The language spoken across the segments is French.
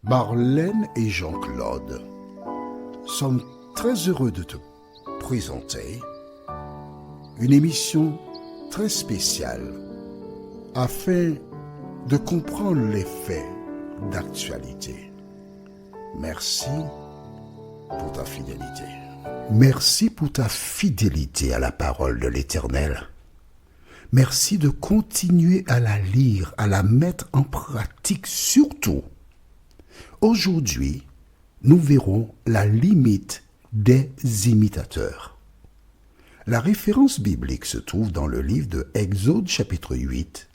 Marlène et Jean-Claude sommes très heureux de te présenter une émission très spéciale afin de comprendre les faits d'actualité. Merci pour ta fidélité. Merci pour ta fidélité à la parole de l'Éternel. Merci de continuer à la lire, à la mettre en pratique surtout. Aujourd'hui, nous verrons la limite des imitateurs. La référence biblique se trouve dans le livre de Exode chapitre 8,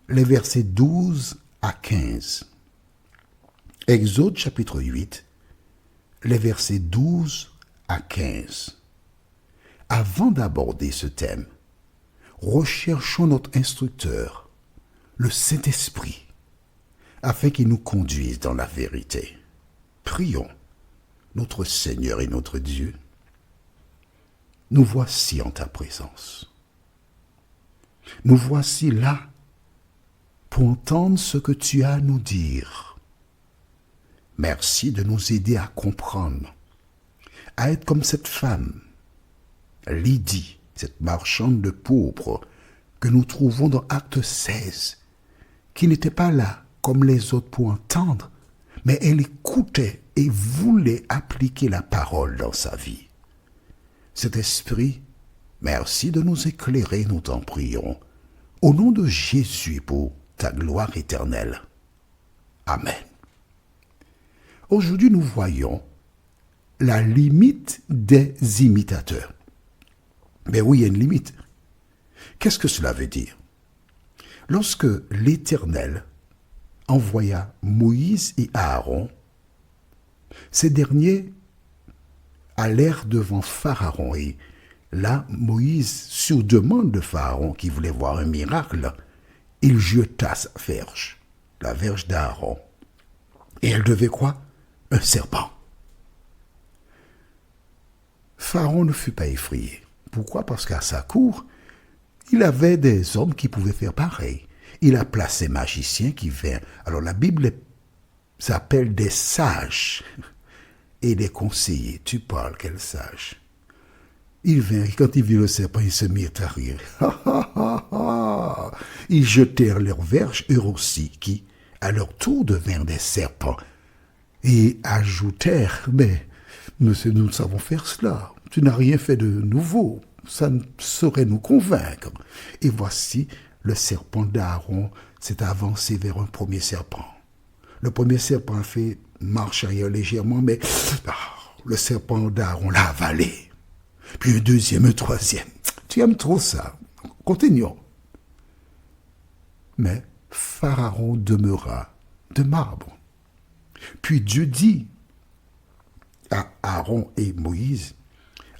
les versets 12 à 15. Exode chapitre 8, les versets 12 à 15. Avant d'aborder ce thème, recherchons notre instructeur, le Saint-Esprit, afin qu'il nous conduise dans la vérité. Prions, notre Seigneur et notre Dieu. Nous voici en ta présence. Nous voici là pour entendre ce que tu as à nous dire. Merci de nous aider à comprendre, à être comme cette femme, Lydie, cette marchande de pourpre que nous trouvons dans Acte 16, qui n'était pas là comme les autres pour entendre, mais elle écoutait et voulait appliquer la parole dans sa vie. Cet esprit, merci de nous éclairer, nous t'en prions, au nom de Jésus pour ta gloire éternelle. Amen. Aujourd'hui, nous voyons la limite des imitateurs. Mais oui, il y a une limite. Qu'est-ce que cela veut dire? Lorsque l'Éternel envoya Moïse et Aaron, ces derniers allèrent devant Pharaon. Et là, Moïse, sur demande de Pharaon qui voulait voir un miracle, il jeta sa verge, la verge d'Aaron. Et elle devait quoi? Un serpent. Pharaon ne fut pas effrayé. Pourquoi? Parce qu'à sa cour, il avait des hommes qui pouvaient faire pareil. Il a placé magiciens qui vinrent. Alors la Bible s'appelle des sages et des conseillers. Tu parles, quel sage? Ils vinrent, et quand ils virent le serpent, ils se mirent à rire. Ils jetèrent leurs verges, eux aussi, qui, à leur tour, devinrent des serpents. Et ajoutèrent, mais, monsieur, nous savons faire cela. Tu n'as rien fait de nouveau. Ça ne saurait nous convaincre. Et voici, le serpent d'Aaron s'est avancé vers un premier serpent. Le premier serpent a fait marche arrière légèrement, mais le serpent d'Aaron l'a avalé. Puis un deuxième, un troisième. Tu aimes trop ça. Continuons. Mais Pharaon demeura de marbre. Puis Dieu dit à Aaron et Moïse,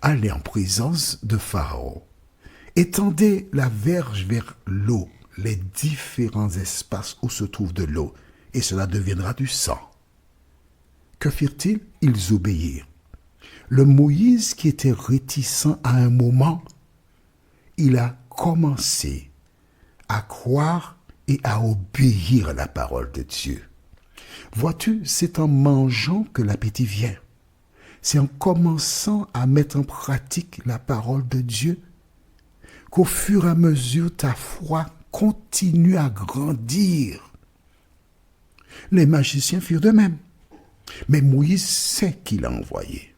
allez en présence de Pharaon. Étendez la verge vers l'eau, les différents espaces où se trouve de l'eau, et cela deviendra du sang. Que firent-ils? Ils obéirent. Le Moïse qui était réticent à un moment, il a commencé à croire et à obéir à la parole de Dieu. Vois-tu, c'est en mangeant que l'appétit vient. C'est en commençant à mettre en pratique la parole de Dieu qu'au fur et à mesure ta foi continue à grandir. Les magiciens firent de même. Mais Moïse sait qu'il a envoyé.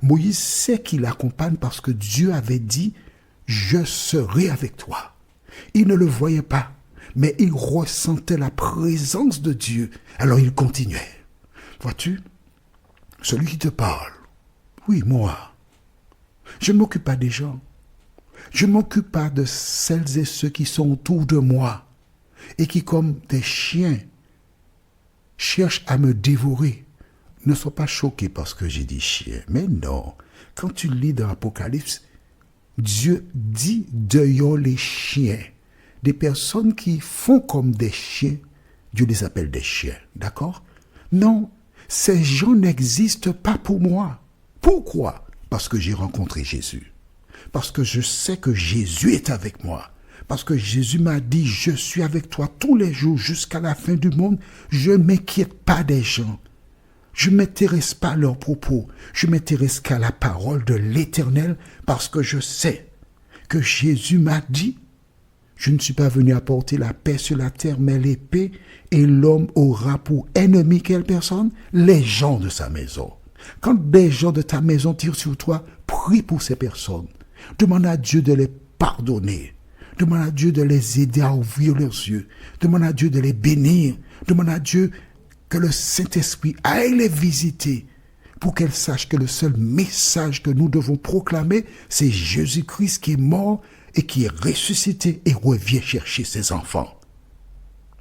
Moïse sait qu'il accompagne parce que Dieu avait dit « Je serai avec toi ». Il ne le voyait pas, mais il ressentait la présence de Dieu. Alors il continuait. Vois-tu, celui qui te parle, oui, moi, je ne m'occupe pas des gens. Je ne m'occupe pas de celles et ceux qui sont autour de moi et qui, comme des chiens, cherchent à me dévorer. Ne sois pas choqué parce que j'ai dit chien. Mais non, quand tu lis dans l'Apocalypse, Dieu dit dehors les chiens. Des personnes qui font comme des chiens, Dieu les appelle des chiens. D'accord? Non, ces gens n'existent pas pour moi. Pourquoi? Parce que j'ai rencontré Jésus. Parce que je sais que Jésus est avec moi. Parce que Jésus m'a dit, je suis avec toi tous les jours jusqu'à la fin du monde. Je ne m'inquiète pas des gens. Je ne m'intéresse pas à leurs propos. Je m'intéresse qu'à la parole de l'Éternel parce que je sais que Jésus m'a dit, je ne suis pas venu apporter la paix sur la terre, mais l'épée, et l'homme aura pour ennemi quelle personne? Les gens de sa maison. Quand des gens de ta maison tirent sur toi, prie pour ces personnes. Demande à Dieu de les pardonner. Demande à Dieu de les aider à ouvrir leurs yeux. Demande à Dieu de les bénir. Demande à Dieu que le Saint-Esprit aille les visiter pour qu'elles sachent que le seul message que nous devons proclamer, c'est Jésus-Christ qui est mort et qui est ressuscité et revient chercher ses enfants.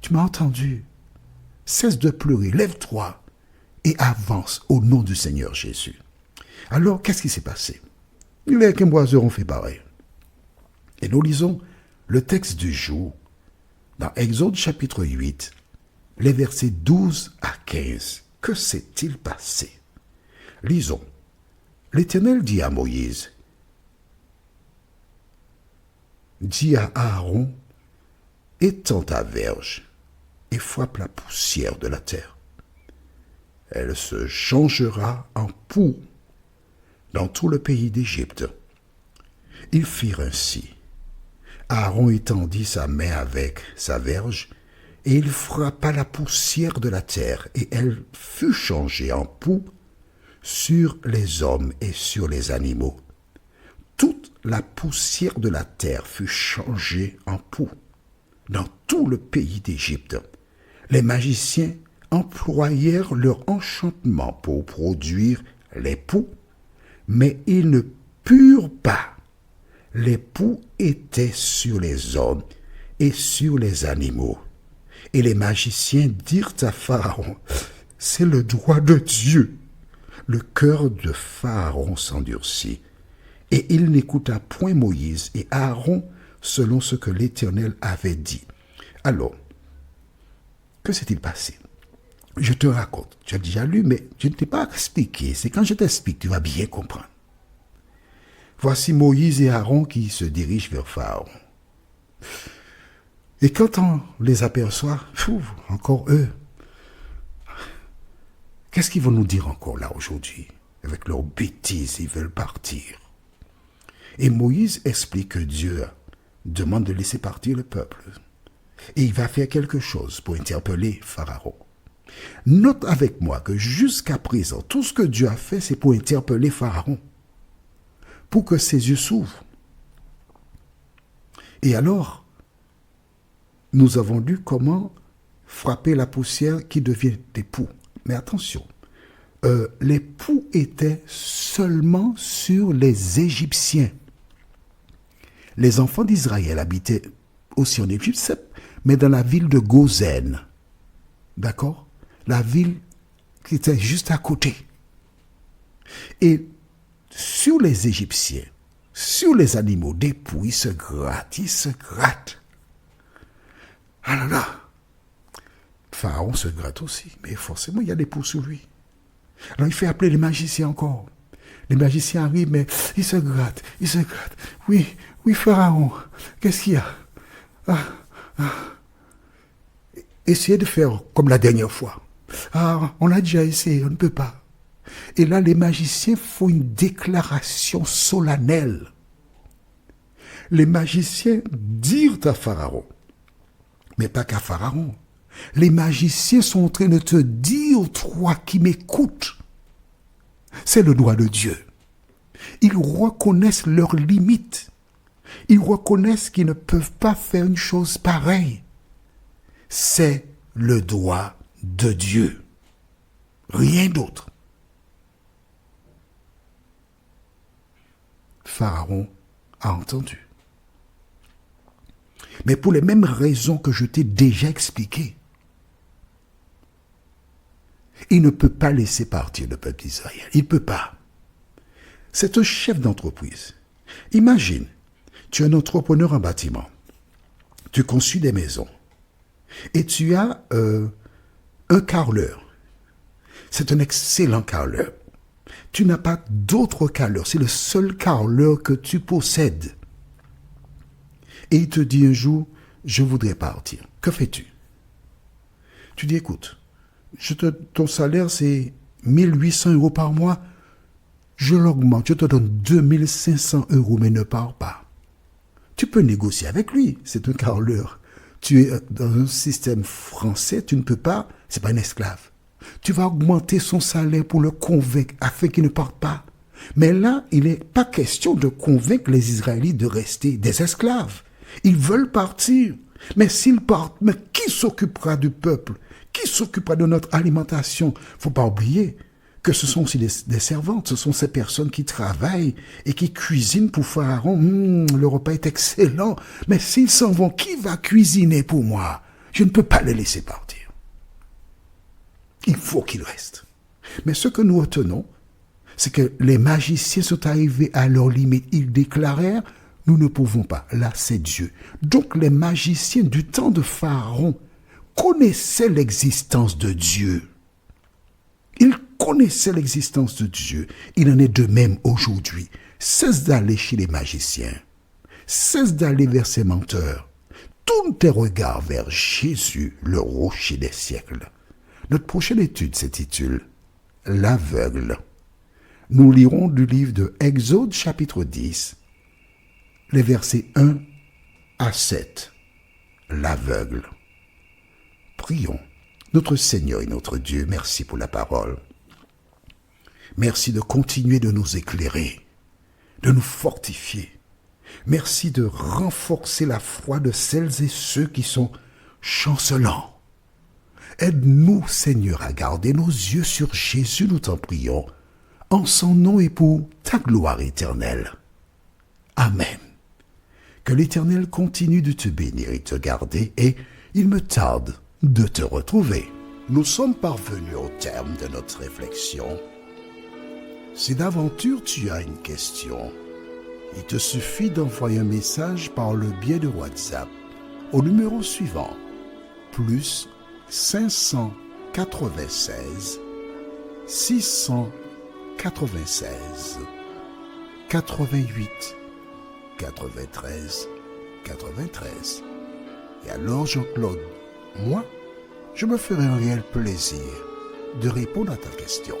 Tu m'as entendu? Cesse de pleurer, lève-toi et avance au nom du Seigneur Jésus. Alors, qu'est-ce qui s'est passé? Les Quimboiseurs ont fait pareil. Et nous lisons le texte du jour dans Exode chapitre 8, les versets 12 à 15. Que s'est-il passé? Lisons. L'Éternel dit à Moïse, dis à Aaron, étends ta verge et frappe la poussière de la terre. Elle se changera en poux dans tout le pays d'Égypte. Ils firent ainsi. Aaron étendit sa main avec sa verge, et il frappa la poussière de la terre, et elle fut changée en poux sur les hommes et sur les animaux. Toute la poussière de la terre fut changée en poux dans tout le pays d'Égypte. Les magiciens employèrent leur enchantement pour produire les poux, mais ils ne purent pas. Les poux étaient sur les hommes et sur les animaux. Et les magiciens dirent à Pharaon, c'est le droit de Dieu. Le cœur de Pharaon s'endurcit, et il n'écouta point Moïse et Aaron selon ce que l'Éternel avait dit. Alors, que s'est-il passé? Je te raconte, tu as déjà lu, mais je ne t'ai pas expliqué. C'est quand je t'explique, tu vas bien comprendre. Voici Moïse et Aaron qui se dirigent vers Pharaon. Et quand on les aperçoit, encore eux, qu'est-ce qu'ils vont nous dire encore là aujourd'hui? Avec leurs bêtises, ils veulent partir. Et Moïse explique que Dieu demande de laisser partir le peuple. Et il va faire quelque chose pour interpeller Pharaon. Note avec moi que jusqu'à présent, tout ce que Dieu a fait, c'est pour interpeller Pharaon, pour que ses yeux s'ouvrent. Et alors, nous avons lu comment frapper la poussière qui devient des poux. Mais attention, les poux étaient seulement sur les Égyptiens. Les enfants d'Israël habitaient aussi en Égypte, mais dans la ville de Gozen. D'accord? La ville qui était juste à côté. Et sur les Égyptiens, sur les animaux, des poux, ils se grattent. Ah là là! Pharaon se gratte aussi, mais forcément, il y a des poux sur lui. Alors, il fait appeler les magiciens encore. Les magiciens arrivent, mais ils se grattent. Oui, Pharaon, qu'est-ce qu'il y a? Essayez de faire comme la dernière fois. On a déjà essayé, on ne peut pas. Et là, les magiciens font une déclaration solennelle. Les magiciens dirent à Pharaon, mais pas qu'à Pharaon. Les magiciens sont en train de te dire, toi qui m'écoutes, c'est le droit de Dieu. Ils reconnaissent leurs limites. Ils reconnaissent qu'ils ne peuvent pas faire une chose pareille. C'est le droit de Dieu. Rien d'autre. Pharaon a entendu. Mais pour les mêmes raisons que je t'ai déjà expliquées. Il ne peut pas laisser partir le peuple d'Israël. Il ne peut pas. C'est un chef d'entreprise. Imagine, tu es un entrepreneur en bâtiment. Tu construis des maisons. Et tu as un carreleur. C'est un excellent carreleur. Tu n'as pas d'autre carreleur. C'est le seul carreleur que tu possèdes. et il te dit un jour, je voudrais partir. Que fais-tu? Tu dis, écoute, ton salaire c'est 1800 euros par mois, je l'augmente, je te donne 2500 euros, mais ne pars pas. Tu peux négocier avec lui, c'est un carleur. Tu es dans un système français, tu ne peux pas, c'est pas un esclave. Tu vas augmenter son salaire pour le convaincre afin qu'il ne parte pas. Mais là, il n'est pas question de convaincre les Israélites de rester des esclaves. Ils veulent partir. Mais s'ils partent, mais qui s'occupera du peuple? Qui s'occupera de notre alimentation? Faut pas oublier que ce sont aussi des servantes, ce sont ces personnes qui travaillent et qui cuisinent pour Pharaon. Le repas est excellent, mais s'ils s'en vont, qui va cuisiner pour moi? Je ne peux pas les laisser partir. Il faut qu'ils restent. Mais ce que nous retenons, c'est que les magiciens sont arrivés à leur limite. Ils déclarèrent, nous ne pouvons pas. Là, c'est Dieu. Donc les magiciens du temps de Pharaon connaissaient l'existence de Dieu. Ils connaissaient l'existence de Dieu. Il en est de même aujourd'hui. Cesse d'aller chez les magiciens. Cesse d'aller vers ces menteurs. Tourne tes regards vers Jésus, le rocher des siècles. Notre prochaine étude s'intitule « L'aveugle ». Nous lirons du livre de Exode chapitre 10, les versets 1 à 7. L'aveugle. Prions. Notre Seigneur et notre Dieu, merci pour la parole. Merci de continuer de nous éclairer, de nous fortifier. Merci de renforcer la foi de celles et ceux qui sont chancelants. Aide-nous, Seigneur, à garder nos yeux sur Jésus, nous t'en prions, en son nom et pour ta gloire éternelle. Amen. Que l'Éternel continue de te bénir et te garder, et il me tarde de te retrouver. Nous sommes parvenus au terme de notre réflexion. Si d'aventure tu as une question, il te suffit d'envoyer un message par le biais de WhatsApp au numéro suivant, plus 596 696 88 93 93. Et alors Jean-Claude, moi, je me ferai un réel plaisir de répondre à ta question.